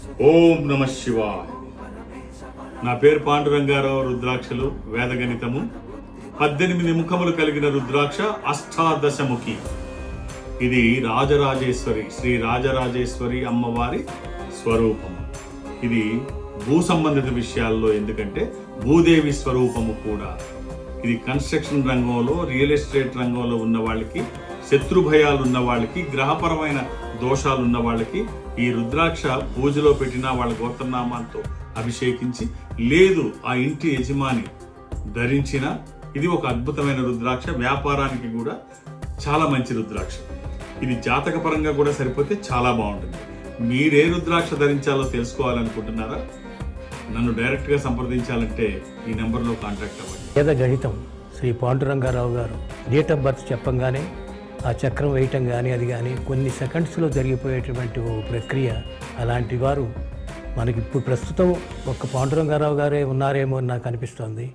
ఓం నమ శివాయ. నా పేరు పాండురంగారావు. రుద్రాక్షలు వేదగణితము. 18 ముఖములు కలిగిన రుద్రాక్ష అష్టాదశముఖి. ఇది రాజరాజేశ్వరి, శ్రీ రాజరాజేశ్వరి అమ్మవారి స్వరూపము. ఇది భూ సంబంధిత విషయాల్లో, ఎందుకంటే భూదేవి స్వరూపము కూడా. ఇది కన్స్ట్రక్షన్ రంగంలో, రియల్ ఎస్టేట్ రంగంలో ఉన్న వాళ్ళకి, శత్రు భయాలు ఉన్న వాళ్ళకి, గ్రహపరమైన దోషాలు ఉన్న వాళ్ళకి ఈ రుద్రాక్ష పూజలో పెట్టిన వాళ్ళ గోత్రనామాలతో అభిషేకించి, లేదు ఆ ఇంటి యజమాని ధరించిన, ఇది ఒక అద్భుతమైన రుద్రాక్ష. వ్యాపారానికి కూడా చాలా మంచి రుద్రాక్ష. ఇది జాతకపరంగా కూడా సరిపోతే చాలా బాగుంటుంది. మీరే రుద్రాక్ష ధరించాలో తెలుసుకోవాలనుకుంటున్నారా? నన్ను డైరెక్ట్గా సంప్రదించాలంటే ఈ నెంబర్లో కాంటాక్ట్ అవ్వండి. వేద గణితం శ్రీ పాండురంగారావు గారు డేట్ ఆఫ్ బర్త్ చెప్పంగానే ఆ చక్రం వేయటం కానీ అది కానీ కొన్ని సెకండ్స్లో జరిగిపోయేటువంటి ఓ ప్రక్రియ. అలాంటి వారు మనకి ఇప్పుడు ప్రస్తుతం ఒక్క పాండురంగారావు గారే ఉన్నారేమో అని నాకు అనిపిస్తోంది.